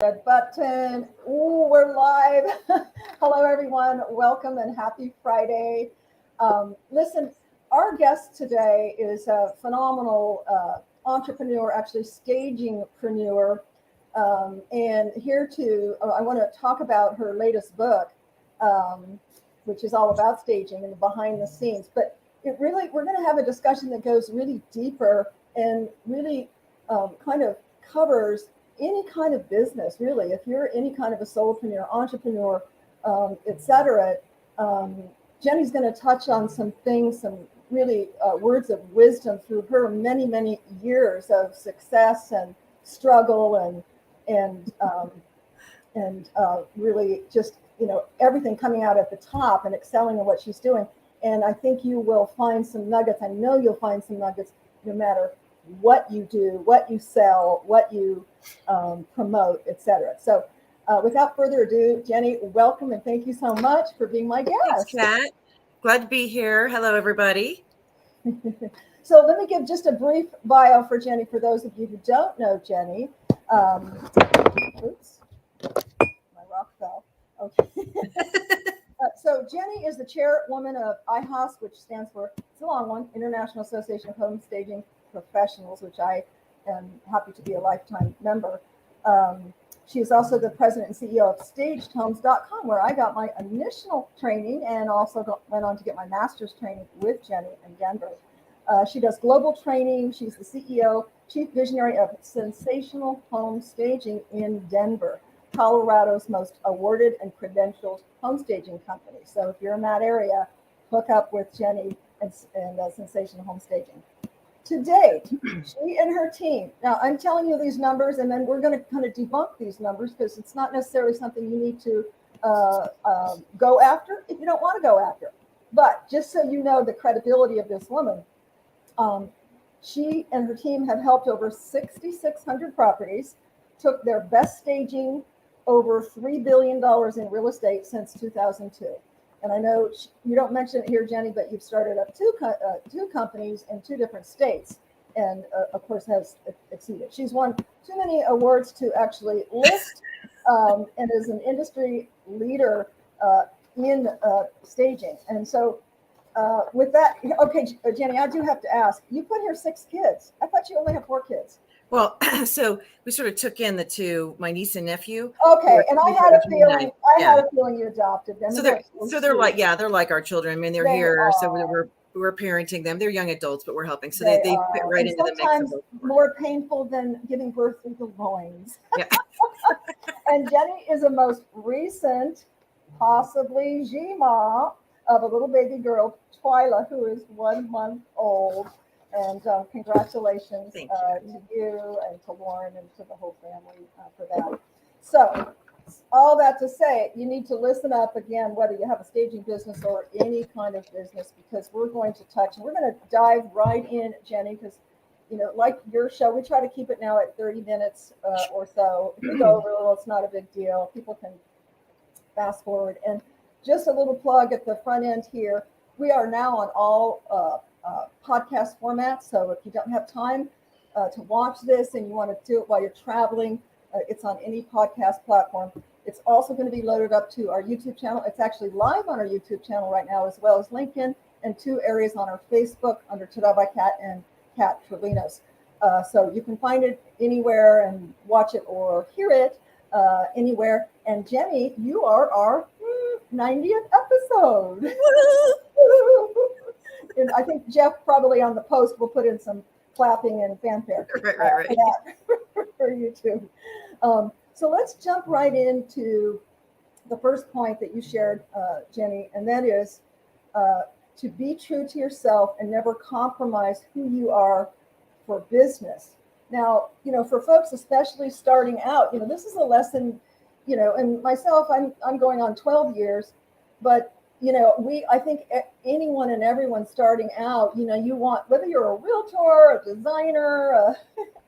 Red button. Ooh, we're live. Hello, everyone. Welcome and happy Friday. Listen, our guest today is a phenomenal entrepreneur, actually stagingpreneur, and here I want to talk about her latest book, which is all about staging and the behind the scenes. But we're going to have a discussion that goes really deeper and really kind of covers any kind of business, really. If you're any kind of a solopreneur, entrepreneur, etc., Jennie's going to touch on some things, some really words of wisdom through her many, many years of success and struggle and really just, everything coming out at the top and excelling in what she's doing. And I think you will find some nuggets. I know you'll find some nuggets no matter what you do, what you sell, what you promote, etc. So without further ado, Jennie, welcome and thank you so much for being my guest. Thanks, Kat. Glad to be here. Hello, everybody. So let me give just a brief bio for Jennie for those of you who don't know Jennie. Oops, my rock fell. Okay. So Jennie is the chairwoman of IAHSP, which stands for, it's a long one, International Association of Home Staging Professionals, which I am happy to be a lifetime member. She is also the president and CEO of stagedhomes.com, where I got my initial training and also went on to get my master's training with Jennie in Denver. She does global training. She's the CEO, chief visionary of Sensational Home Staging in Denver, Colorado's most awarded and credentialed home staging company. So if you're in that area, hook up with Jennie and Sensational Home Staging. To date, she and her team, now I'm telling you these numbers and then we're going to kind of debunk these numbers because it's not necessarily something you need to go after if you don't want to go after. But just so you know the credibility of this woman, she and her team have helped over 6,600 properties, took their best staging over $3 billion in real estate since 2002. And I know you don't mention it here, Jennie, but you've started up two companies in two different states and, of course, has exceeded. She's won too many awards to actually list and is an industry leader in staging. And so with that, okay, Jennie, I do have to ask, you put here 6 kids. I thought you only have 4 kids. Well, so we sort of took in the two, my niece and nephew. Okay, and I had a feeling. Had a feeling you adopted them. So they're like, they're like our children. I mean, they're here, so we're parenting them. They're young adults, but we're helping. So they fit right into the mix. Sometimes more painful than giving birth through the loins. Yeah. And Jennie is the most recent, possibly Jima, of a little baby girl, Twyla, who is 1 month old. And congratulations to you and to Lauren and to the whole family for that. So all that to say, you need to listen up again, whether you have a staging business or any kind of business, because we're going to touch and we're going to dive right in, Jennie, because, like your show, we try to keep it now at 30 minutes or so. If we go over a little, it's not a big deal. People can fast forward. And just a little plug at the front end here. We are now on all podcast formats. So if you don't have time to watch this and you want to do it while you're traveling, it's on any podcast platform. It's also going to be loaded up to our YouTube channel. It's actually live on our YouTube channel right now, as well as LinkedIn and 2 areas on our Facebook under Tada by Kat and Kat Trelinos. So you can find it anywhere and watch it or hear it anywhere. And Jennie, you are our 90th episode. And I think Jeff probably on the post will put in some clapping and fanfare right. For you too. So let's jump right into the first point that you shared, Jennie, and that is to be true to yourself and never compromise who you are for business. Now, for folks especially starting out, this is a lesson, and myself, I'm going on 12 years, but I think anyone and everyone starting out, you want, whether you're a realtor, a designer, a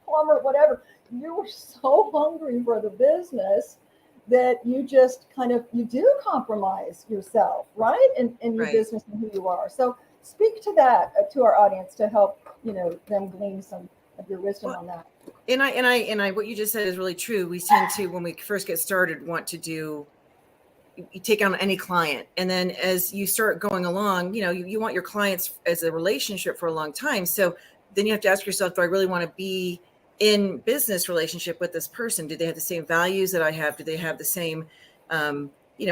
plumber, whatever, you're so hungry for the business that you just you do compromise yourself, right? In your business and who you are. So speak to that to our audience to help, them glean some of your wisdom on that. And I, what you just said is really true. We tend to, when we first get started, want to do, you take on any client. And then as you start going along, you want your clients as a relationship for a long time. So then you have to ask yourself, do I really want to be in business relationship with this person? Do they have the same values that I have? Do they have the same,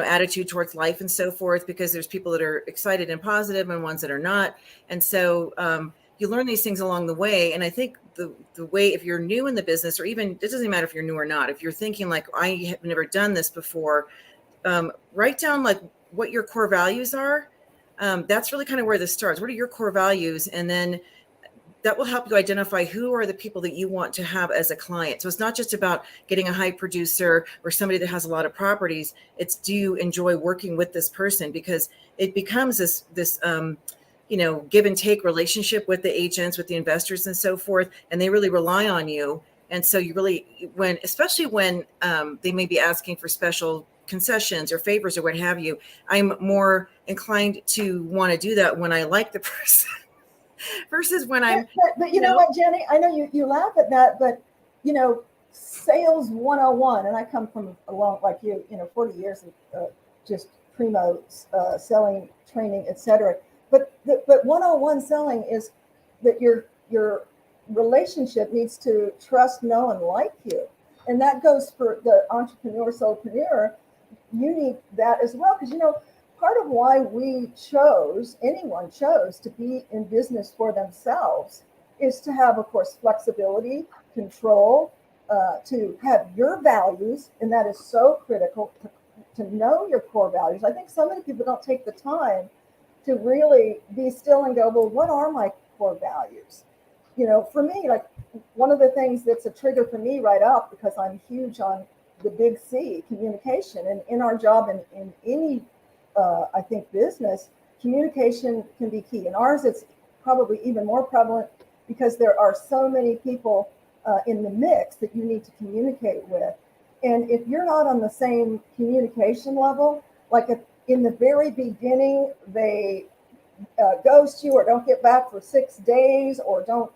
attitude towards life and so forth? Because there's people that are excited and positive and ones that are not. And so, you learn these things along the way. And I think the way, if you're new in the business, or even, it doesn't matter if you're new or not, if you're thinking like, I have never done this before, write down like what your core values are. That's really kind of where this starts. What are your core values? And then that will help you identify who are the people that you want to have as a client. So it's not just about getting a high producer or somebody that has a lot of properties. It's, do you enjoy working with this person? Because it becomes this give and take relationship with the agents, with the investors and so forth. And they really rely on you. And so you really, especially when they may be asking for special concessions or favors or what have you, I'm more inclined to want to do that when I like the person versus when I'm. But you know what, Jenny? I know you laugh at that, but sales 101, and I come from a long, like 40 years of just primo selling, training, etc. But 101 selling is that your relationship needs to trust, know, and like you. And that goes for the entrepreneur, solopreneur. You need that as well. Because, part of why anyone chose to be in business for themselves is to have, of course, flexibility, control, to have your values. And that is so critical to know your core values. I think so many people don't take the time to really be still and go, well, what are my core values? For me, like one of the things that's a trigger for me right up, because I'm huge on the big C, communication. And in our job, in any, I think, business, communication can be key. In ours, it's probably even more prevalent because there are so many people in the mix that you need to communicate with. And if you're not on the same communication level, like if in the very beginning they ghost you or don't get back for 6 days or don't,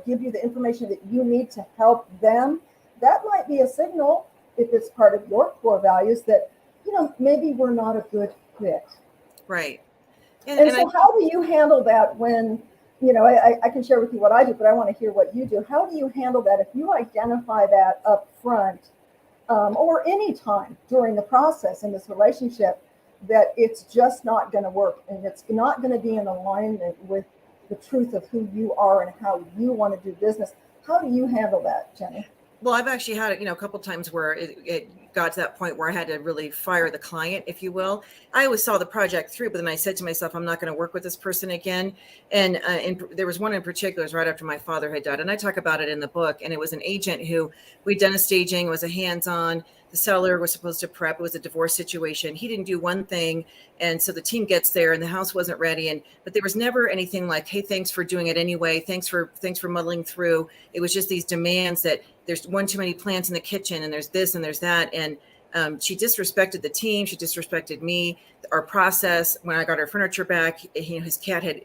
give you the information that you need to help them, that might be a signal, if it's part of your core values, that, maybe we're not a good fit. Right. And so how do you handle that when, I can share with you what I do, but I want to hear what you do. How do you handle that if you identify that up front or any time during the process in this relationship, that it's just not going to work and it's not going to be in alignment with the truth of who you are and how you want to do business? How do you handle that, Jenny? Well, I've actually had it, a couple of times where it got to that point where I had to really fire the client, if you will. I always saw the project through, but then I said to myself, I'm not going to work with this person again. And there was one in particular, it was right after my father had died. And I talk about it in the book. And it was an agent who we'd done a staging, it was a hands-on. The seller was supposed to prep. It was a divorce situation. He didn't do one thing. And so the team gets there and the house wasn't ready. But there was never anything like, hey, thanks for doing it anyway. Thanks for muddling through. It was just these demands that there's one too many plants in the kitchen and there's this and there's that. And she disrespected the team. She disrespected me, our process. When I got our furniture back, his cat had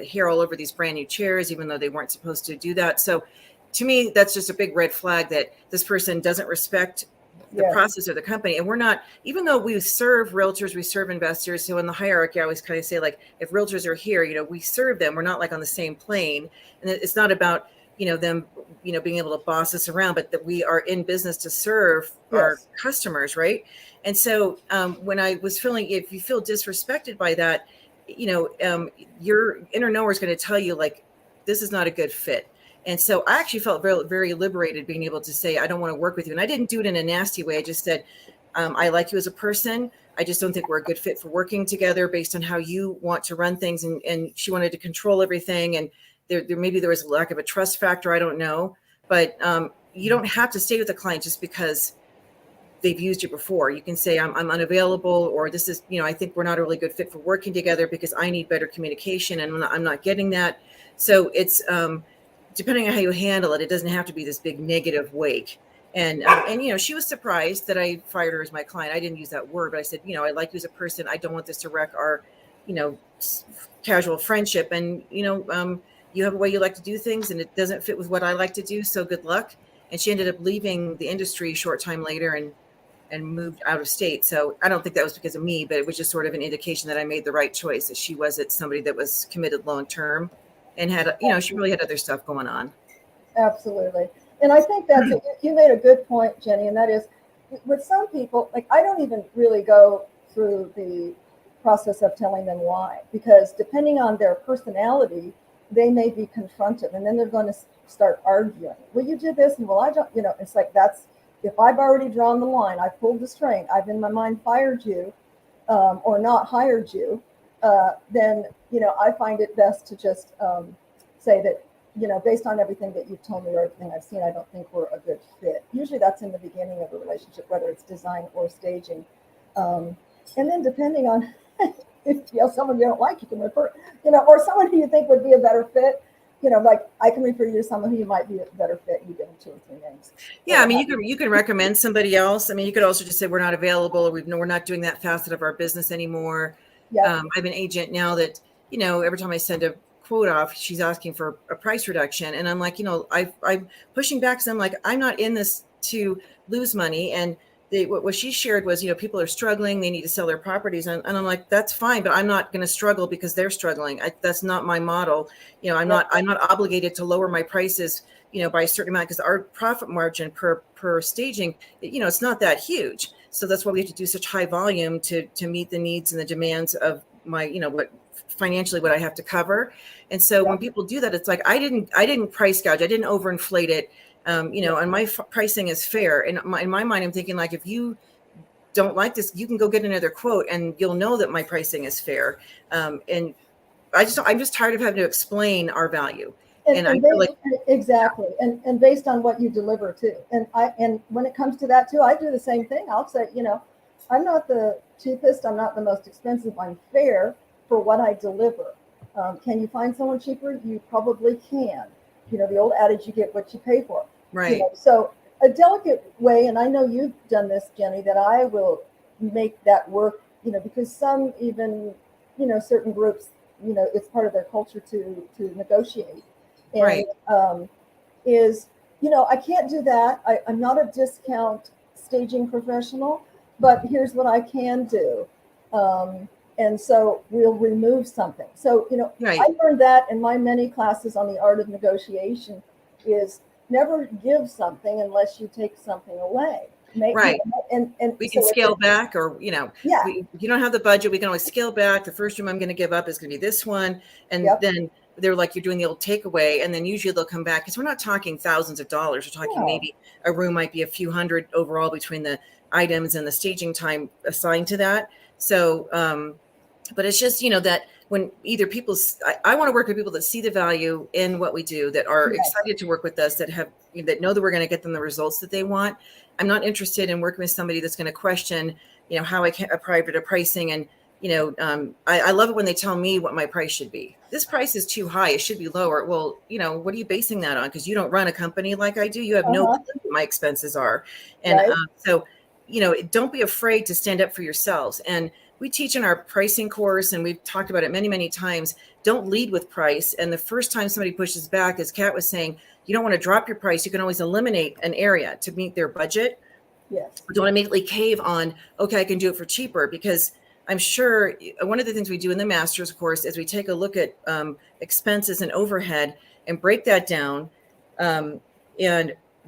hair all over these brand new chairs, even though they weren't supposed to do that. So to me, that's just a big red flag that this person doesn't respect the process of the company. And we're not, even though we serve realtors, we serve investors. So in the hierarchy, I always kind of say, like, if realtors are here, we serve them. We're not like on the same plane. And it's not about, them, being able to boss us around, but that we are in business to serve our customers. Right. And so when I was feeling, if you feel disrespected by that, your inner knower is going to tell you, like, this is not a good fit. And so I actually felt very, very liberated being able to say, I don't want to work with you. And I didn't do it in a nasty way. I just said, I like you as a person. I just don't think we're a good fit for working together based on how you want to run things. And she wanted to control everything. And maybe there was a lack of a trust factor. I don't know. But you don't have to stay with a client just because they've used you before. You can say, I'm unavailable, or this is, I think we're not a really good fit for working together because I need better communication and I'm not getting that. So it's, depending on how you handle it, it doesn't have to be this big negative wake. And she was surprised that I fired her as my client. I didn't use that word, but I said, I like you as a person. I don't want this to wreck our, casual friendship. And, you have a way you like to do things and it doesn't fit with what I like to do. So good luck. And she ended up leaving the industry a short time later and moved out of state. So I don't think that was because of me, but it was just sort of an indication that I made the right choice, that she wasn't somebody that was committed long-term and had, she really had other stuff going on. Absolutely. And I think that's, you made a good point, Jenny, and that is with some people, like I don't even really go through the process of telling them why, because depending on their personality, they may be confronted and then they're going to start arguing. Well, you did this and well, I don't, it's like that's, if I've already drawn the line, I've pulled the string, I've in my mind fired you or not hired you, then, I find it best to just say that, based on everything that you've told me or everything I've seen, I don't think we're a good fit. Usually that's in the beginning of a relationship, whether it's design or staging. And then depending on if you have someone you don't like, you can refer, or someone who you think would be a better fit, like I can refer you to someone who might be a better fit. You give them 2 or 3 names. Yeah, I mean, you can recommend somebody else. I mean, you could also just say we're not available, or we're not doing that facet of our business anymore. Yeah. I have an agent now that, every time I send a quote off, she's asking for a price reduction. And I'm like, I'm pushing back because I'm like, I'm not in this to lose money. And what she shared was, people are struggling, they need to sell their properties. And I'm like, that's fine, but I'm not going to struggle because they're struggling. That's not my model. I'm not obligated to lower my prices, by a certain amount, because our profit margin per staging, it's not that huge. So that's why we have to do such high volume to meet the needs and the demands of my, what financially what I have to cover. And so when people do that, it's like, I didn't price gouge. I didn't overinflate it. And my pricing is fair. And in my mind, I'm thinking like, if you don't like this, you can go get another quote and you'll know that my pricing is fair. And I'm just tired of having to explain our value. Exactly. And based on what you deliver too. And when it comes to that too, I do the same thing. I'll say, I'm not the cheapest. I'm not the most expensive. I'm fair for what I deliver. Can you find someone cheaper? You probably can. The old adage, you get what you pay for. Right. So a delicate way, and I know you've done this, Jenny, that I will make that work, because some even, certain groups, it's part of their culture to negotiate. And, right. I can't do that. I'm not a discount staging professional, but here's what I can do. And so we'll remove something. So, right. I learned that in my many classes on the art of negotiation is never give something unless you take something away. Right. And we can scale back, or, you don't have the budget. We can always scale back. The first room I'm going to give up is going to be this one. And then they're like, you're doing the old takeaway. And then usually they'll come back, because we're not talking thousands of dollars. We're talking maybe a room might be a few hundred overall between the items and the staging time assigned to that. So, but it's just, that when either I want to work with people that see the value in what we do, that are excited to work with us, that know that we're going to get them the results that they want. I'm not interested in working with somebody that's going to question, how I can apply for the pricing. And, I love it when they tell me what my price should be. This price is too high. It should be lower. Well, what are you basing that on? Because you don't run a company like I do. You have no clue what my expenses are. And so, don't be afraid to stand up for yourselves. And we teach in our pricing course, and we've talked about it many, many times, don't lead with price. And the first time somebody pushes back, as Kat was saying, you don't want to drop your price. You can always eliminate an area to meet their budget. Yes. Don't immediately cave on, okay, I can do it for cheaper, because I'm sure one of the things we do in the master's course is we take a look at expenses and overhead and break that down. And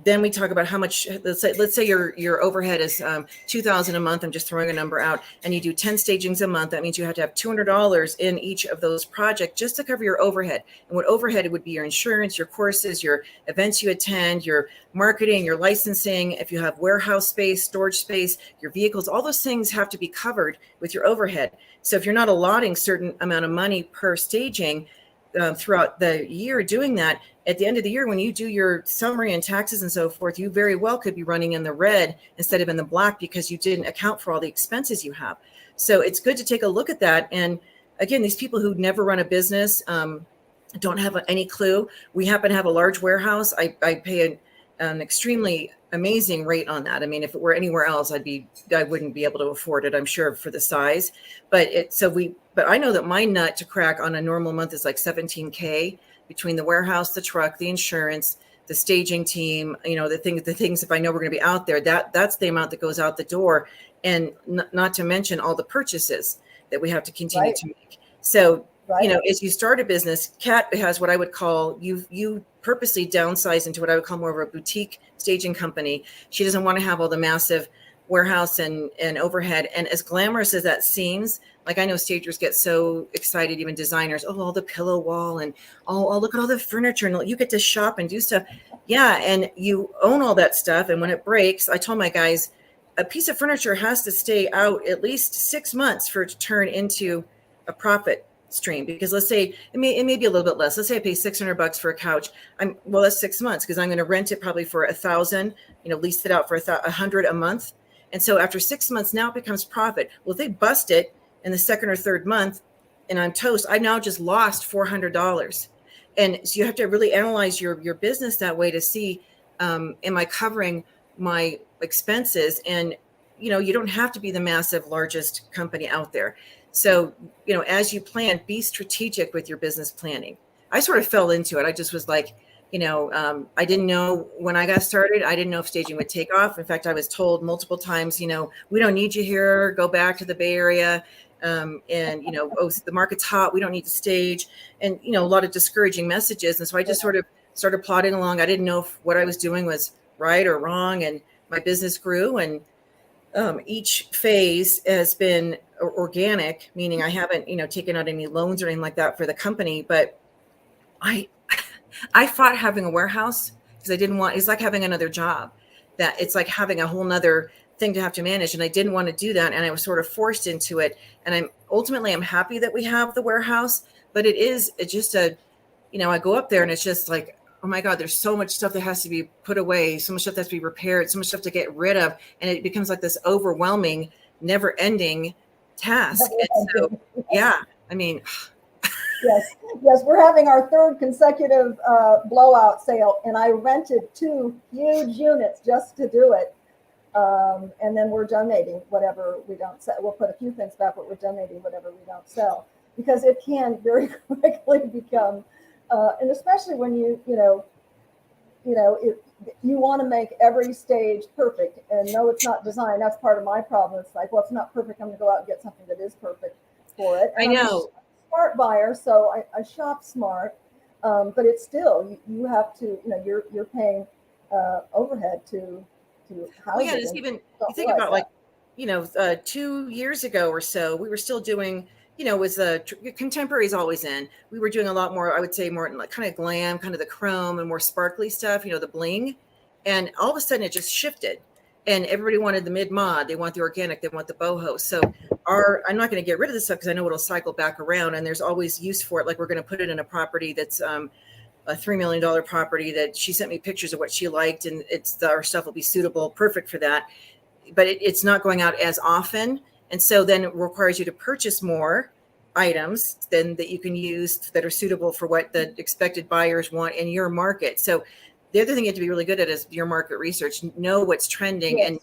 then we talk about how much, let's say your overhead is $2,000 a month. I'm just throwing a number out, and you do 10 stagings a month. That means you have to have $200 in each of those projects just to cover your overhead. And what overhead would be your insurance, your courses, your events you attend, your marketing, your licensing. If you have warehouse space, storage space, your vehicles, all those things have to be covered with your overhead. So if you're not allotting certain amount of money per staging throughout the year doing that, at the end of the year, when you do your summary and taxes and so forth, you very well could be running in the red instead of in the black, because you didn't account for all the expenses you have. So it's good to take a look at that. And again, these people who never run a business don't have any clue. We happen to have a large warehouse. I pay an extremely amazing rate on that. I mean, if it were anywhere else, I wouldn't be able to afford it, I'm sure, for the size. But I know that my nut to crack on a normal month is like $17K. between the warehouse, the truck, the insurance, the staging team, the things, if I know we're going to be out there, that's the amount that goes out the door. And not to mention all the purchases that we have to continue to make. So, as you start a business, Kat has what I would call, you purposely downsize into what I would call more of a boutique staging company. She doesn't want to have all the massive warehouse and overhead. And as glamorous as that seems, like I know stagers get so excited, even designers, all the pillow wall and look at all the furniture and you get to shop and do stuff. Yeah. And you own all that stuff. And when it breaks, I told my guys, a piece of furniture has to stay out at least 6 months for it to turn into a profit stream. Because let's say it may be a little bit less. Let's say I pay $600 for a couch. That's 6 months because I'm going to rent it probably for $1,000, lease it out for $100 a month. And so after 6 months, now it becomes profit. Well, if they bust it in the second or third month and I'm toast, I now just lost $400. And so you have to really analyze your business that way to see, am I covering my expenses? And, you don't have to be the massive, largest company out there. So, as you plan, be strategic with your business planning. I sort of fell into it. I just was like, I didn't know when I got started, I didn't know if staging would take off. In fact, I was told multiple times, we don't need you here, go back to the Bay Area. The market's hot, we don't need to stage, and, a lot of discouraging messages. And so I just sort of started plodding along. I didn't know if what I was doing was right or wrong. And my business grew, and each phase has been organic, meaning I haven't, taken out any loans or anything like that for the company. But I fought having a warehouse because I didn't want, it's like having another job, that it's like having a whole nother thing to have to manage. And I didn't want to do that. And I was sort of forced into it. And I'm happy that we have the warehouse, but it's just I go up there and it's just like, oh my God, there's so much stuff that has to be put away, so much stuff that has to be repaired, so much stuff to get rid of. And it becomes like this overwhelming, never ending task. And so, yeah, Yes, we're having our third consecutive blowout sale, and I rented 2 huge units just to do it. And then we're donating whatever we don't sell. We'll put a few things back, but we're donating whatever we don't sell, because it can very quickly become, and especially when you want to make every stage perfect, and no, it's not design. That's part of my problem. It's like, well, it's not perfect. I'm going to go out and get something that is perfect for it. And I know. Smart buyer, so I shop smart, but it's still, you have to, you're paying overhead to house it. Just even you think about that. 2 years ago or so, we were still doing, was contemporary's always in. We were doing a lot more, I would say, more like kind of glam, kind of the chrome and more sparkly stuff, the bling, and all of a sudden it just shifted. And everybody wanted the mid-mod. They want the organic. They want the boho. So I'm not going to get rid of this stuff because I know it'll cycle back around. And there's always use for it. Like we're going to put it in a property that's a $3 million property that she sent me pictures of what she liked. And our stuff will be suitable, perfect for that. But it's not going out as often. And so then it requires you to purchase more items than that you can use that are suitable for what the expected buyers want in your market. So the other thing you have to be really good at is your market research, know what's trending. Yes.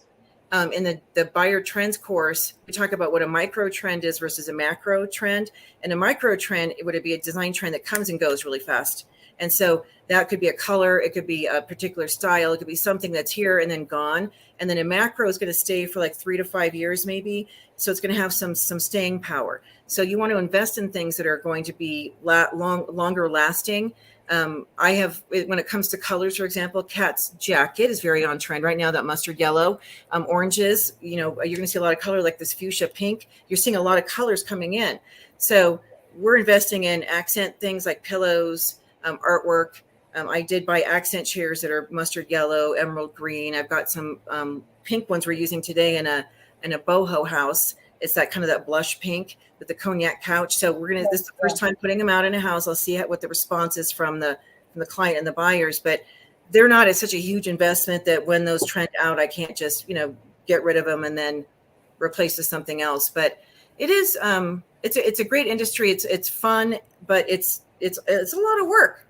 And in the buyer trends course, we talk about what a micro trend is versus a macro trend. And a micro trend, it would be a design trend that comes and goes really fast. And so that could be a color, it could be a particular style, it could be something that's here and then gone. And then a macro is going to stay for like 3 to 5 years maybe. So it's going to have some staying power. So you want to invest in things that are going to be longer lasting. I have, when it comes to colors, for example, Kat's jacket is very on trend right now, that mustard yellow, oranges, you're going to see a lot of color like this fuchsia pink. You're seeing a lot of colors coming in. So we're investing in accent things like pillows, artwork. I did buy accent chairs that are mustard yellow, emerald green. I've got some pink ones we're using today in a boho house. It's that kind of that blush pink with the cognac couch. So this is the first time putting them out in a house. I'll see what the response is from the client and the buyers, but they're not at such a huge investment that when those trend out, I can't just, get rid of them and then replace with something else. But it is, it's a great industry. It's fun, but it's a lot of work.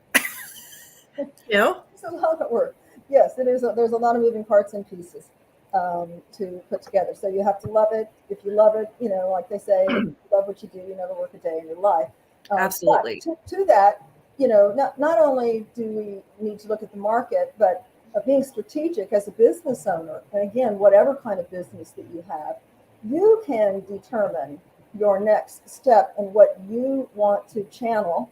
It's a lot of work. Yes, it is. There's a lot of moving parts and pieces to put together. So you have to love it. If you love it, like they say, if you love what you do, you never work a day in your life. Absolutely. To that, not only do we need to look at the market, but being strategic as a business owner, and again, whatever kind of business that you have, you can determine your next step and what you want to channel,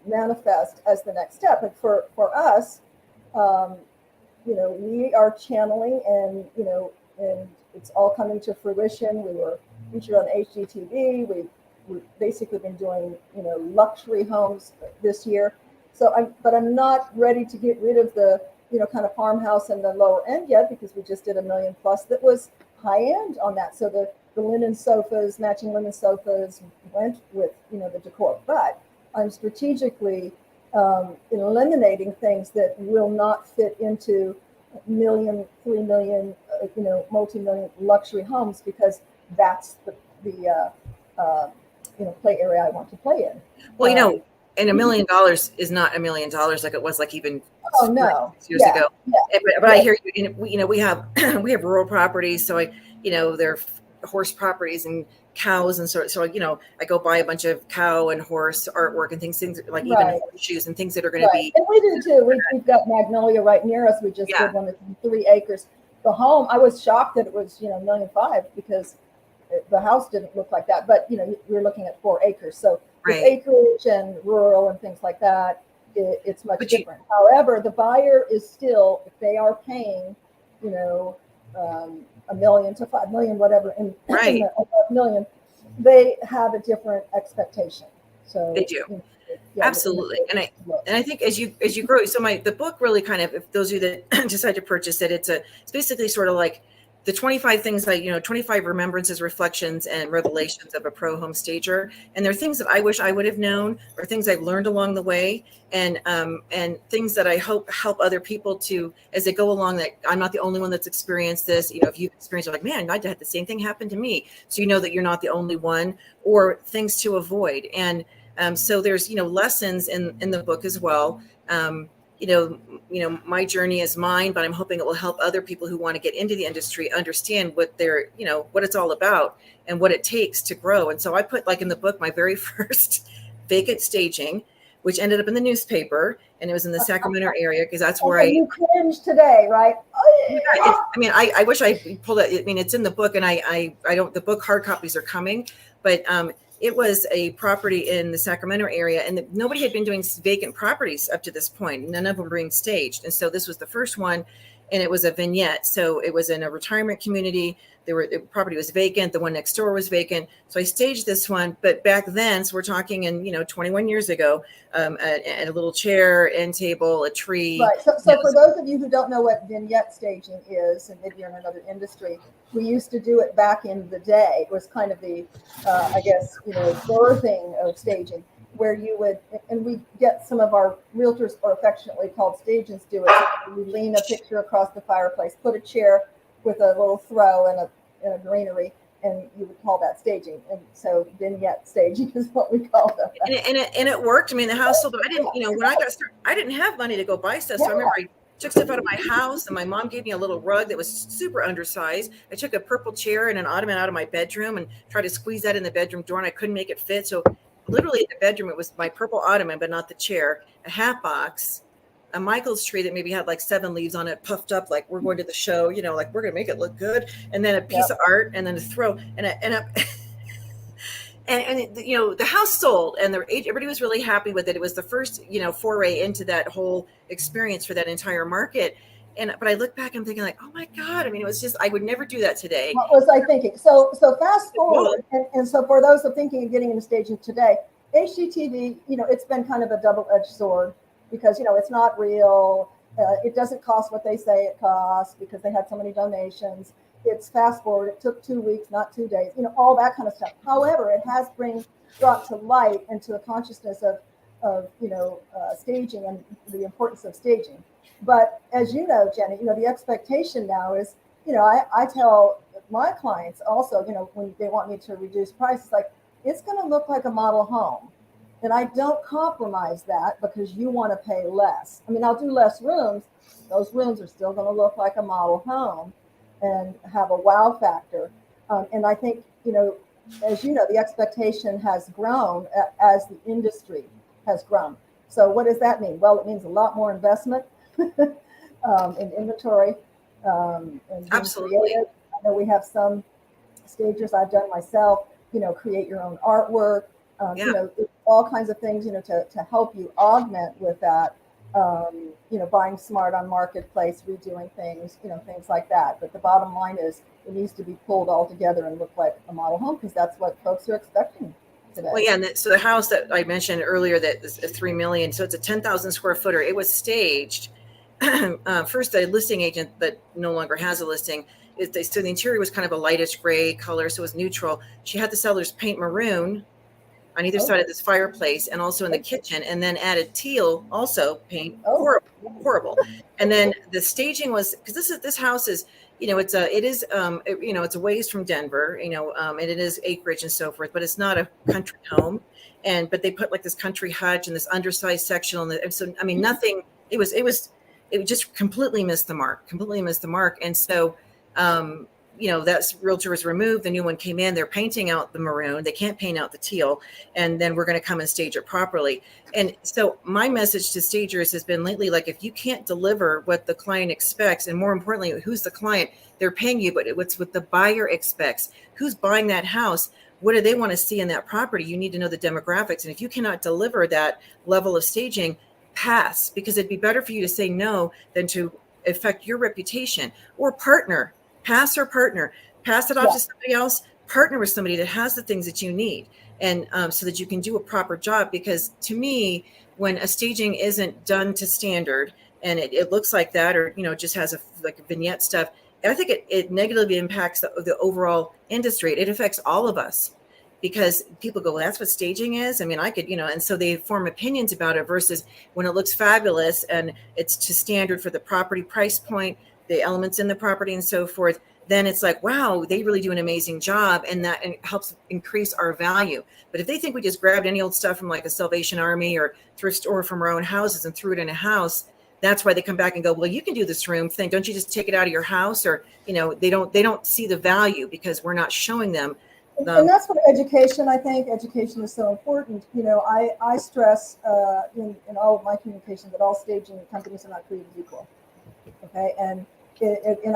manifest as the next step. And for us, we are channeling, and and it's all coming to fruition. We were featured on HGTV. We've basically been doing luxury homes this year. But I'm not ready to get rid of the kind of farmhouse and the lower end yet, because we just did $1 million plus that was high end on that. So the linen sofas, matching linen sofas, went with the decor. But I'm strategically eliminating things that will not fit into $1 million, $3 million, multi-million luxury homes, because that's the play area I want to play in. Well, and $1 million is not $1 million like it was like even years ago. Yeah. But I hear you. We have rural properties, so they're horse properties and cows, and so I go buy a bunch of cow and horse artwork and things like even shoes and things that are going to be. And we do too. We've got Magnolia right near us. We just did one that's 3 acres. The home, I was shocked that it was $1.5 million, because the house didn't look like that. But we're looking at 4 acres, so with acreage and rural and things like that, it's much different. However, the buyer is still, if they are paying, $1 million to $5 million, whatever, and $1 million, they have a different expectation. So they do. Absolutely. And I think as you grow, so the book really kind of, if those of you that decide to purchase it, it's basically sort of like the 25 things 25 remembrances, reflections, and revelations of a pro home stager. And they're things that I wish I would have known, or things I've learned along the way, and things that I hope help other people to, as they go along, that I'm not the only one that's experienced this. If you've experienced it, like, man, I had the same thing happen to me. So that you're not the only one, or things to avoid. And so there's, lessons in the book as well. My journey is mine, but I'm hoping it will help other people who want to get into the industry understand what what it's all about and what it takes to grow. And so I put, like in the book, my very first vacant staging, which ended up in the newspaper, and it was in the Sacramento area, because that's where you cringe today, right? I wish I pulled it. It's in the book, and I don't. The book hard copies are coming, but it was a property in the Sacramento area, and nobody had been doing vacant properties up to this point. None of them were being staged. And so this was the first one, and it was a vignette. So it was in a retirement community. The property was vacant. The one next door was vacant. So I staged this one. But back then, so we're talking in, 21 years ago, a little chair, end table, a tree. Right. So for those of you who don't know what vignette staging is, and maybe you're in another industry, we used to do it back in the day. It was kind of the, birthing of staging, where you would, and we get some of our realtors, or affectionately called stagers, do it. We lean a picture across the fireplace, put a chair with a little throw and a greenery, and you would call that staging. And so vignette staging is what we call them. And it worked. The house sold. I didn't, when I got started, I didn't have money to go buy stuff. So I remember I took stuff out of my house, and my mom gave me a little rug that was super undersized. I took a purple chair and an ottoman out of my bedroom and tried to squeeze that in the bedroom door, and I couldn't make it fit. So literally in the bedroom, it was my purple ottoman, but not the chair, a hat box, a Michael's tree that maybe had like 7 leaves on it, puffed up like we're going to the show, like we're going to make it look good. And then a piece of art, and then a throw, and the house sold, and everybody was really happy with it. It was the first, foray into that whole experience for that entire market. But I look back, I'm thinking like, oh my God, it was just, I would never do that today. What was I thinking? So fast forward. And so for those of thinking of getting into staging today, HGTV, it's been kind of a double-edged sword, because, it's not real. It doesn't cost what they say it costs, because they had so many donations. It's fast forward. It took 2 weeks, not 2 days, all that kind of stuff. However, it has brought to light and to the consciousness of staging and the importance of staging. But as you know, Jenny, the expectation now is, I tell my clients also, when they want me to reduce prices, like, it's going to look like a model home. And I don't compromise that because you want to pay less. I'll do less rooms. Those rooms are still going to look like a model home and have a wow factor. And I think, as you know, the expectation has grown as the industry has grown. So what does that mean? Well, it means a lot more investment in inventory and being Absolutely. creative. I know we have some stagers I've done myself, create your own artwork, Yeah. all kinds of things, to help you augment with that, buying smart on marketplace, redoing things, things like that. But the bottom line is it needs to be pulled all together and look like a model home, because that's what folks are expecting today. Well, yeah. And so the house that I mentioned earlier, that is a 3 million. So it's a 10,000 square footer. It was staged. First, the listing agent that no longer has a listing, so the interior was kind of a lightish gray color. So it was neutral. She had the sellers paint maroon on either side of this fireplace and also in the kitchen, and then added teal, also paint. Horrible. And then the staging was, because this house is, it's a ways from Denver, and it is acreage and so forth, but it's not a country home. But they put like this country hutch and this undersized sectional, and so I mean nothing. It just completely missed the mark. And so that's realtor was removed. The new one came in. They're painting out the maroon. They can't paint out the teal. And then we're going to come and stage it properly. And so my message to stagers has been lately, like, if you can't deliver what the client expects, and more importantly, who's the client, they're paying you, but what's what the buyer expects, who's buying that house, what do they want to see in that property? You need to know the demographics. And if you cannot deliver that level of staging, pass, because it'd be better for you to say no than to affect your reputation. Or partner. Pass or partner, pass it off to somebody else, partner with somebody that has the things that you need. And so that you can do a proper job. Because to me, when a staging isn't done to standard and it looks like that, or, just has a vignette stuff, I think it negatively impacts the overall industry. It affects all of us, because people go, well, that's what staging is. I mean, I could, and so they form opinions about it, versus when it looks fabulous and it's to standard for the property price point, the elements in the property and so forth, then it's like, wow, they really do an amazing job, and that helps increase our value. But if they think we just grabbed any old stuff from like a Salvation Army or thrift store from our own houses and threw it in a house, that's why they come back and go, well, you can do this room thing. Don't you just take it out of your house? Or, they don't see the value, because we're not showing them. And that's what education, I think education is so important. I stress in all of my communication that all staging companies are not created equal. Okay. And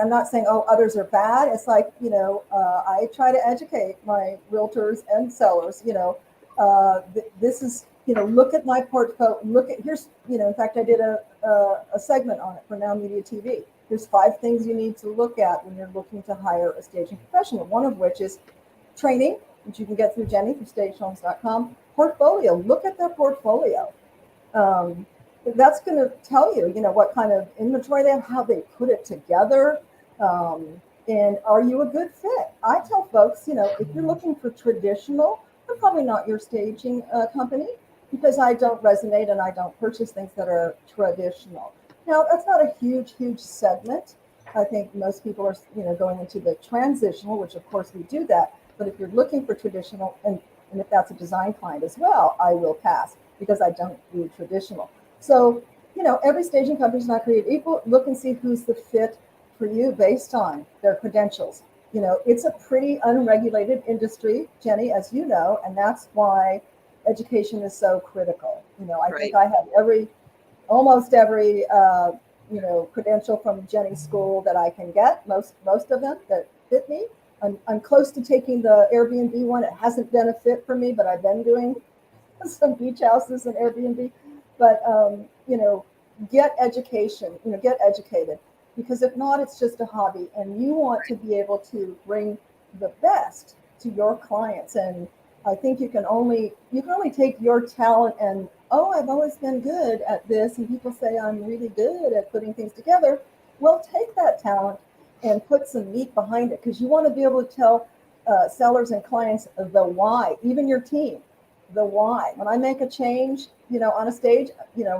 I'm not saying, oh, others are bad. It's like, I try to educate my realtors and sellers, this is, look at my portfolio, here's, in fact, I did a segment on it for Now Media TV. There's 5 things you need to look at when you're looking to hire a staging professional. One of which is training, which you can get through Jennie from stagehomes.com. Portfolio, look at their portfolio. That's going to tell you, what kind of inventory they have, how they put it together, and are you a good fit? I tell folks, if you're looking for traditional, they're probably not your staging company, because I don't resonate and I don't purchase things that are traditional. Now, that's not a huge segment. I think most people are, going into the transitional, which of course we do that. But if you're looking for traditional, and if that's a design client as well, I will pass, because I don't do traditional. So, every staging company is not created equal. Look and see who's the fit for you based on their credentials. It's a pretty unregulated industry, Jennie, as you know, and that's why education is so critical. I think I have almost every, credential from Jennie's school that I can get, most of them that fit me. I'm close to taking the Airbnb one. It hasn't been a fit for me, but I've been doing some beach houses and Airbnb. But, get education, get educated, because if not, it's just a hobby, and you want to be able to bring the best to your clients. And I think you can only take your talent and, oh, I've always been good at this, and people say I'm really good at putting things together. Well, take that talent and put some meat behind it, because you want to be able to tell sellers and clients the why, even your team, the why. When I make a change, on a stage,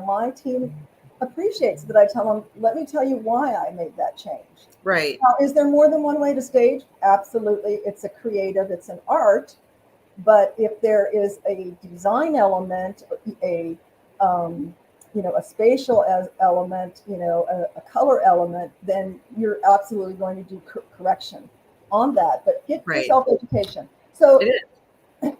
my team appreciates that I tell them, let me tell you why I made that change. Right. Now, is there more than one way to stage? Absolutely. It's a creative, it's an art. But if there is a design element, a spatial element, a color element, then you're absolutely going to do correction on that. But get yourself education. So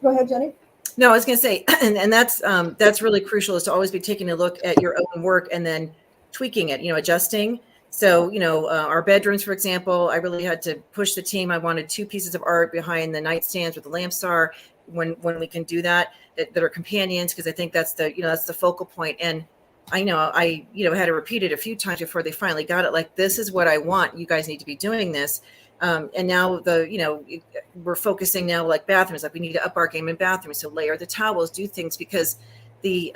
go ahead, Jennie. No, I was going to say, and that's really crucial, is to always be taking a look at your own work and then tweaking it, adjusting. So, our bedrooms, for example, I really had to push the team. I wanted 2 pieces of art behind the nightstands with the lamps are when we can do that are companions, because I think that's the focal point. And I know I had to repeat it a few times before they finally got it. Like, this is what I want. You guys need to be doing this. And now we're focusing now, like bathrooms, like we need to up our game in bathrooms. So layer the towels, do things, because the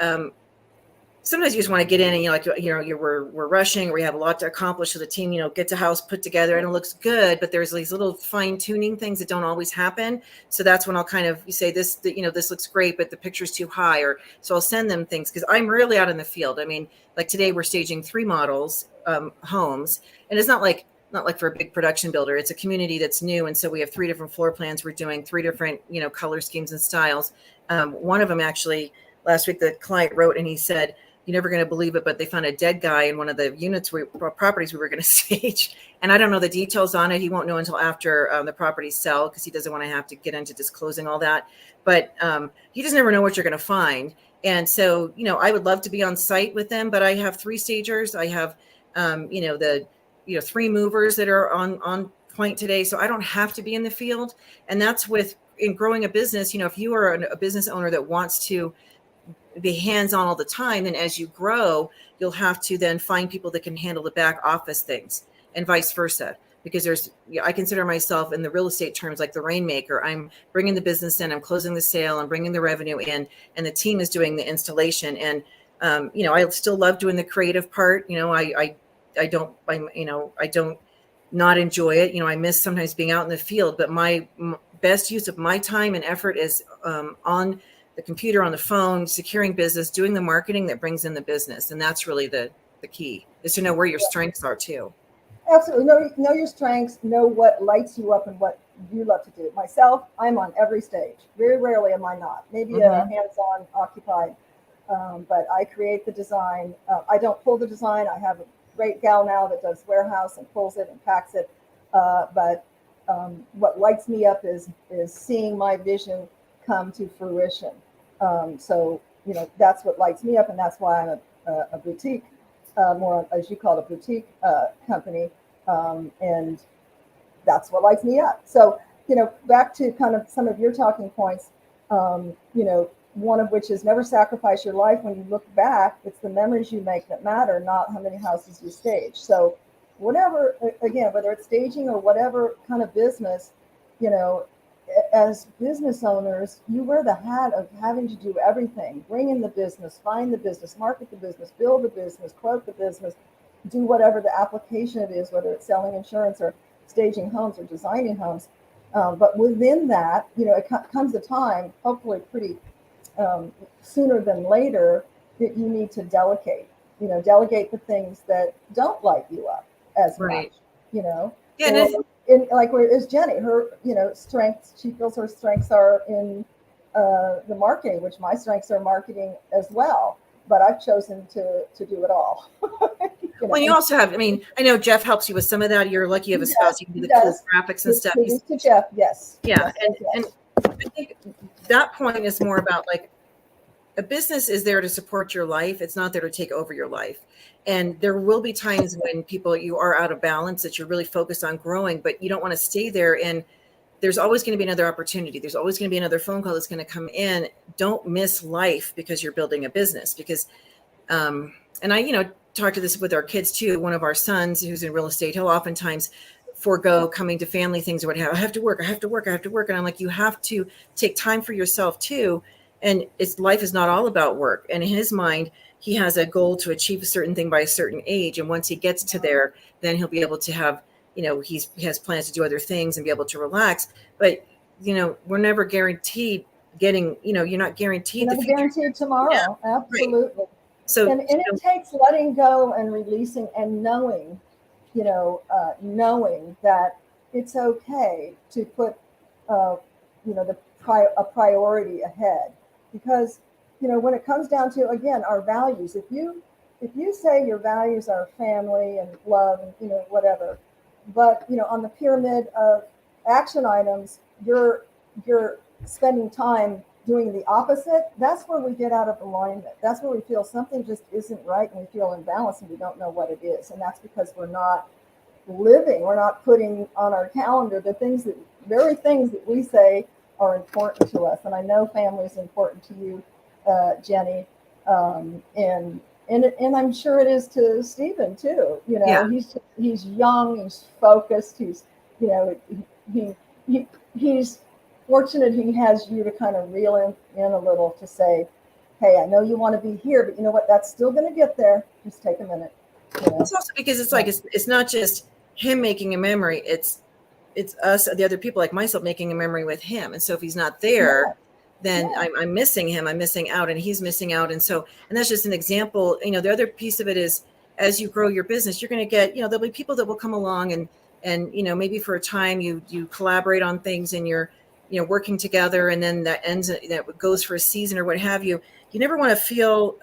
sometimes you just want to get in and we're rushing, or we have a lot to accomplish. So the team, gets a house put together and it looks good, but there's these little fine tuning things that don't always happen. So that's when I'll kind of say this looks great, but the picture's too high, or so I'll send them things, because I'm really out in the field. I mean, like today we're staging 3 models, homes, and it's not like for a big production builder. It's a community that's new. And so we have 3 different floor plans. We're doing 3 different, color schemes and styles. One of them, actually, last week, the client wrote and he said, "You're never going to believe it, but they found a dead guy in one of the properties we were going to stage." And I don't know the details on it. He won't know until after the properties sell, because he doesn't want to have to get into disclosing all that. But you just never know what you're going to find. And so, I would love to be on site with them, but I have 3 stagers. I have, 3 movers that are on point today. So I don't have to be in the field. And that's in growing a business. If you are a business owner that wants to be hands-on all the time, then as you grow, you'll have to then find people that can handle the back office things, and vice versa. Because I consider myself, in the real estate terms, like the rainmaker. I'm bringing the business in, I'm closing the sale, I'm bringing the revenue in, and the team is doing the installation. And I still love doing the creative part. I don't not enjoy it. I miss sometimes being out in the field, but my best use of my time and effort is on the computer, on the phone, securing business, doing the marketing that brings in the business. And that's really the key, is to know where your strengths are too. Absolutely. Know your strengths, know what lights you up and what you love to do. Myself, I'm on every stage. Very rarely am I not. Maybe hands-on occupied, but I create the design. I don't pull the design. I have a great gal now that does warehouse and pulls it and packs it. But what lights me up is seeing my vision come to fruition. So that's what lights me up, and that's why I'm a boutique, more as you call it, a boutique company, and that's what lights me up. So back to kind of some of your talking points. One of which is never sacrifice your life. When you look back, it's the memories you make that matter, not how many houses you stage. So whatever, again, whether it's staging or whatever kind of business, as business owners, you wear the hat of having to do everything: bring in the business, find the business, market the business, build the business, quote the business, do whatever the application it is, whether it's selling insurance or staging homes or designing homes. But within that, it comes a time, hopefully pretty sooner than later, that you need to delegate. Delegate the things that don't light you up as much. Yeah, like where is Jenny? Her strengths. She feels her strengths are in the marketing, which my strengths are marketing as well. But I've chosen to do it all. Well, you also have. I know Jeff helps you with some of that. You're lucky you have a spouse. You can do the cool graphics and stuff. To Jeff, yes. Yeah, yes, and I think that point is more about, like, a business is there to support your life. It's not there to take over your life. And there will be times when you are out of balance, that you're really focused on growing, but you don't want to stay there. And there's always going to be another opportunity. There's always going to be another phone call that's going to come in. Don't miss life because you're building a business. Because, and I, talk to this with our kids too. One of our sons, who's in real estate, he'll oftentimes forego coming to family things or what have. I have to work. And I'm like, you have to take time for yourself too. And life is not all about work. And in his mind, he has a goal to achieve a certain thing by a certain age. And once he gets to there, then he'll be able to have, he has plans to do other things and be able to relax. But, we're never guaranteed getting, you're not guaranteed. You're never guaranteed tomorrow. Yeah, absolutely. Right. So, and it takes letting go and releasing and knowing, knowing that it's okay to put, a priority ahead. Because, when it comes down to, again, our values, if you say your values are family and love and, whatever, but, on the pyramid of action items, you're spending time doing the opposite, that's where we get out of alignment. That's where we feel something just isn't right and we feel imbalanced and we don't know what it is. And that's because we're not living, we're not putting on our calendar the very things that we say are important to us. And I know family is important to you, Jenny, and I'm sure it is to Stephen too. He's young, he's focused, he's he's fortunate he has you to kind of reel in a little to say, hey, I know you want to be here, but you know what? That's still going to get there. Just take a minute. It's also because it's like it's not just him making a memory. It's us, the other people like myself, making a memory with him. And so if he's not there, then I'm missing him. I'm missing out, and he's missing out. And that's just an example. The other piece of it is, as you grow your business, you're going to get, there'll be people that will come along and maybe for a time you collaborate on things and you're working together, and then that goes for a season or what have you. You never want to feel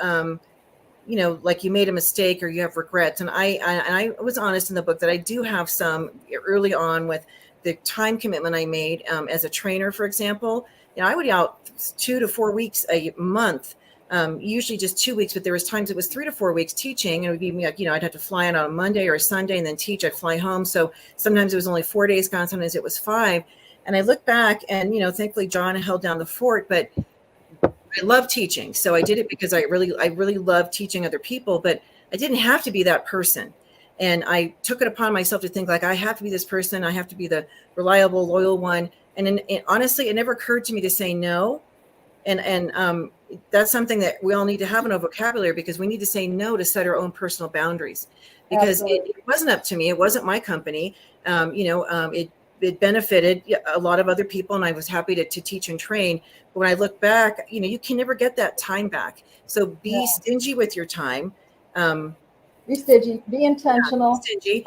like you made a mistake or you have regrets. And I was honest in the book that I do have some early on with the time commitment I made as a trainer, for example. I would be out 2 to 4 weeks a month, usually just 2 weeks, but there was times it was 3 to 4 weeks teaching. And it would be like, I'd have to fly in on a Monday or a Sunday and then teach. I'd fly home. So sometimes it was only 4 days gone. Sometimes it was 5. And I look back and, thankfully John held down the fort, but I love teaching. So I did it because I really love teaching other people, but I didn't have to be that person. And I took it upon myself to think like, I have to be this person. I have to be the reliable, loyal one. And honestly, it never occurred to me to say no. And that's something that we all need to have in our vocabulary, because we need to say no to set our own personal boundaries, because it wasn't up to me. It wasn't my company. It benefited a lot of other people, and I was happy to teach and train. But when I look back, you can never get that time back. So be stingy with your time. Be stingy. Be intentional. Stingy.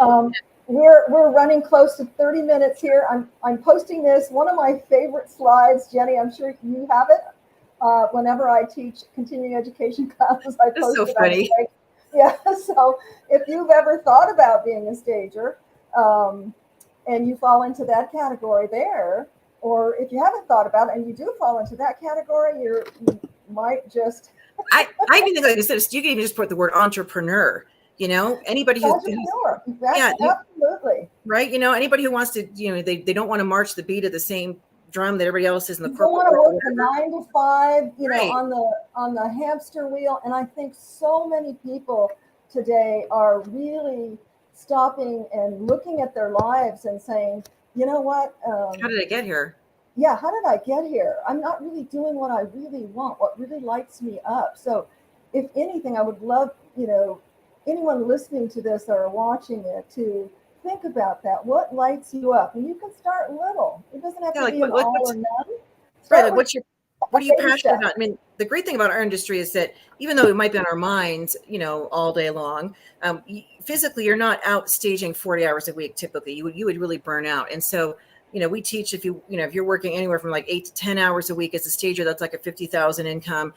We're running close to 30 minutes here. I'm posting this. One of my favorite slides, Jenny. I'm sure you have it. Whenever I teach continuing education classes, I post so it. Funny. Yeah. So if you've ever thought about being a stager, and you fall into that category there, or if you haven't thought about it and you do fall into that category, you might just. I even think, like I said, you can even just put the word entrepreneur. Anybody who, absolutely right. Anybody who wants to, they don't want to march the beat of the same drum that everybody else is in the corporate world. Don't want to work the 9 to 5, right. on the hamster wheel. And I think so many people today are really stopping and looking at their lives and saying, you know what? How did I get here? Yeah, how did I get here? I'm not really doing what I really want, what really lights me up. So if anything, I would love, anyone listening to this or watching it to think about that. What lights you up? And you can start little. It doesn't have to be an all or none. Right. Like what are you passionate about? I mean, the great thing about our industry is that even though it might be on our minds, all day long, physically, you're not out staging 40 hours a week. Typically, you would really burn out. And so, we teach if you're working anywhere from like 8 to 10 hours a week as a stager, that's like a 50,000 income.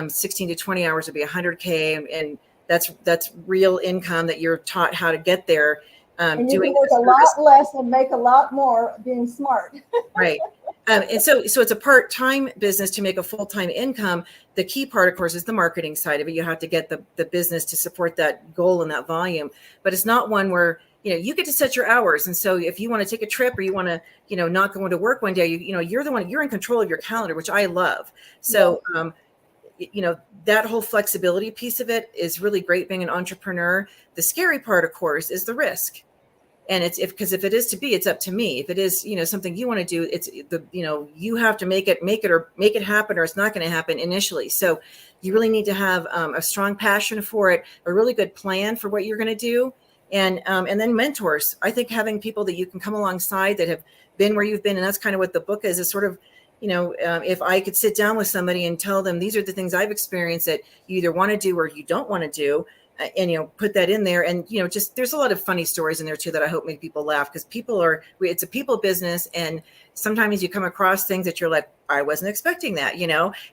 16 to 20 hours would be 100K, and that's real income that you're taught how to get there. And you can work a lot less and make a lot more being smart. Right. And so it's a part-time business to make a full-time income. The key part, of course, is the marketing side of it. You have to get the business to support that goal and that volume. But it's not one where, you get to set your hours. And so if you want to take a trip or you want to, not go into work one day, you're the one, you're in control of your calendar, which I love. So, that whole flexibility piece of it is really great being an entrepreneur. The scary part, of course, is the risk. And because if it is to be, it's up to me. If it is, something you want to do, it's you have to make it happen, or it's not going to happen initially. So you really need to have a strong passion for it, a really good plan for what you're going to do. And then mentors. I think having people that you can come alongside that have been where you've been. And that's kind of what the book is sort of, if I could sit down with somebody and tell them, these are the things I've experienced that you either want to do or you don't want to do. And, put that in there. And, just there's a lot of funny stories in there, too, that I hope make people laugh, because it's a people business. And sometimes you come across things that you're like, I wasn't expecting that,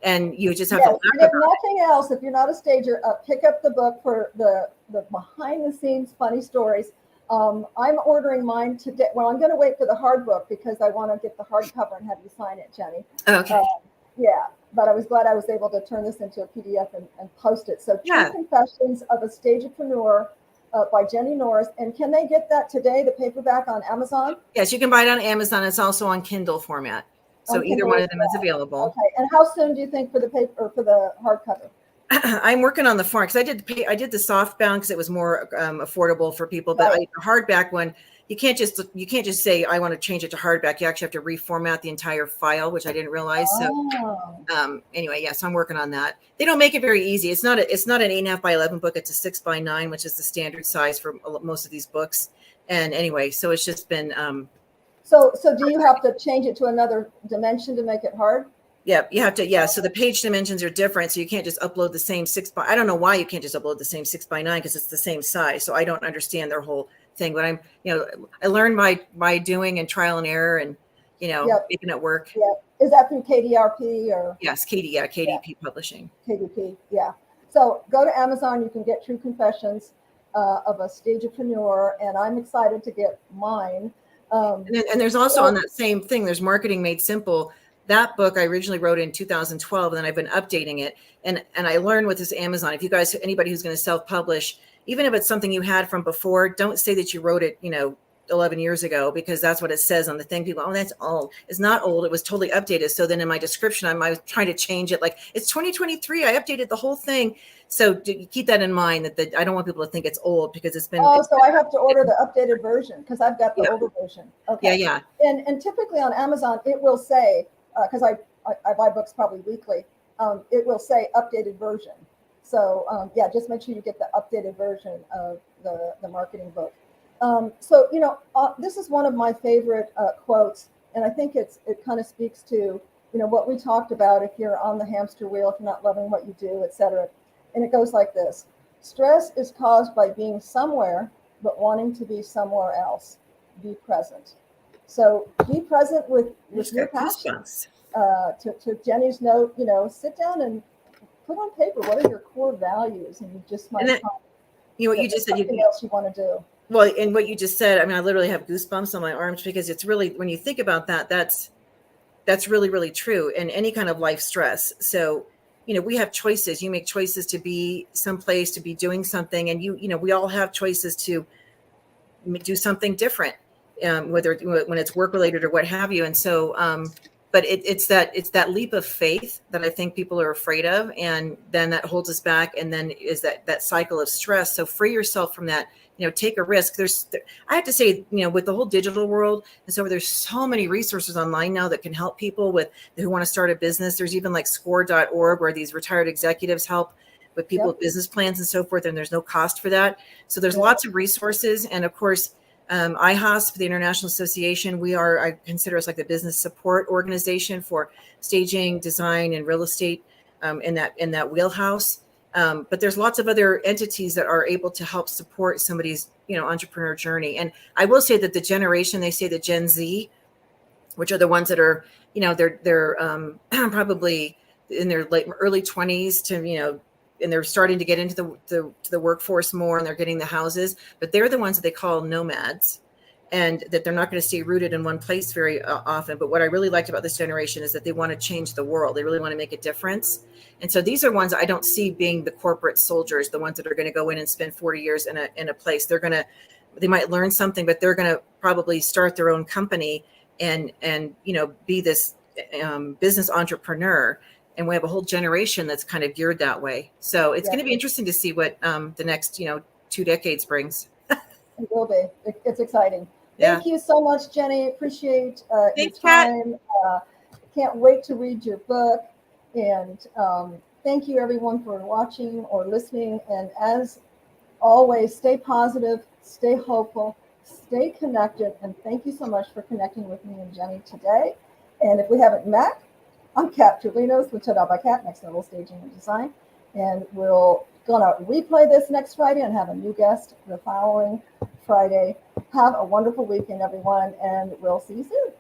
and you just have to laugh about it. If nothing else, if you're not a stager, pick up the book for the behind the scenes funny stories. I'm ordering mine today. Well, I'm going to wait for the hard book because I want to get the hardcover and have you sign it, Jenny. Okay. Yeah, but I was glad I was able to turn this into a PDF and post it. So True Yeah. Confessions of a Stagepreneur by Jennie Norris. And can they get that today, the paperback, on Amazon? Yes, you can buy it on Amazon. It's also on Kindle format. So either one of them is available. Okay. And how soon do you think for the paper or for the hardcover? I'm working on the form because I did the softbound because it was more affordable for people. But Right. the hardback one, you can't just say I want to change it to hardback. You actually have to reformat the entire file, which I didn't realize. So anyway, yes, I'm working on that. They don't make it very easy. It's not an 8.5 by 11 book. It's a 6 by 9, which is the standard size for most of these books. And anyway, so it's just been. So do you have to change it to another dimension to make it hard? Yeah, you have to. Yeah, so the page dimensions are different. So you can't just upload the same 6 by. I don't know why you can't just upload the same 6 by 9 because it's the same size. So I don't understand their whole thing. But I learned by doing and trial and error and making it work. Yeah. Is that through KDRP or? Yes, KDP Publishing. KDP. Yeah. So go to Amazon. You can get True Confessions of a Stagepreneur, and I'm excited to get mine. And there's also on that same thing. There's Marketing Made Simple. That book I originally wrote in 2012, and then I've been updating it. And I learned with this Amazon, if you guys, anybody who's going to self-publish, even if it's something you had from before, don't say that you wrote it, 11 years ago, because that's what it says on the thing. People, oh, that's old. It's not old. It was totally updated. So then in my description, I was trying to change it. Like, it's 2023. I updated the whole thing. So keep that in mind that I don't want people to think it's old because it's been. Oh, so I have to order the updated version because I've got the older version. Okay. Yeah. And typically on Amazon, it will say, because I buy books probably weekly, it will say updated version. So just make sure you get the updated version of the marketing book. This is one of my favorite quotes, and I think it kind of speaks to what we talked about. If you're on the hamster wheel, if you're not loving what you do, etc. And it goes like this: stress is caused by being somewhere but wanting to be somewhere else. Be present. So be present with your passion. To Jenny's note, sit down and put on paper what are your core values, and you just might find what you just said, something else you want to do. Well, and what you just said, I mean, I literally have goosebumps on my arms because it's really, when you think about that, that's really, really true in any kind of life stress. So, we have choices. You make choices to be someplace, to be doing something, and we all have choices to do something different, whether when it's work related or what have you. And so, but it's that leap of faith that I think people are afraid of, and then that holds us back. And then is that cycle of stress. So free yourself from that. Take a risk. I have to say, with the whole digital world, and so there's so many resources online now that can help people who want to start a business. There's even like score.org where these retired executives help with people with business plans and so forth. And there's no cost for that. So there's lots of resources. And of course, IAHSP, the International Association, I consider us like the business support organization for staging, design, and real estate in that wheelhouse. But there's lots of other entities that are able to help support somebody's, entrepreneur journey. And I will say that the generation, they say the Gen Z, which are the ones that are, they're probably in their early 20s to, and they're starting to get into the workforce more, and they're getting the houses, but they're the ones that they call nomads, and that they're not going to stay rooted in one place very often. But what I really liked about this generation is that they want to change the world. They really want to make a difference. And so these are ones I don't see being the corporate soldiers, the ones that are going to go in and spend 40 years in a place. They might learn something, but they're going to probably start their own company and be this business entrepreneur. And we have a whole generation that's kind of geared that way. So it's going to be interesting to see what the next, 2 decades brings. It will be. It's exciting. Yeah. Thank you so much, Jenny. Appreciate your Thanks, time. Can't wait to read your book. And thank you, everyone, for watching or listening. And as always, stay positive, stay hopeful, stay connected. And thank you so much for connecting with me and Jenny today. And if we haven't met, I'm Kat Terlinos with Tada by Kat, Next Level Staging and Design. And we're going to replay this next Friday and have a new guest the following Friday. Have a wonderful weekend, everyone, and we'll see you soon.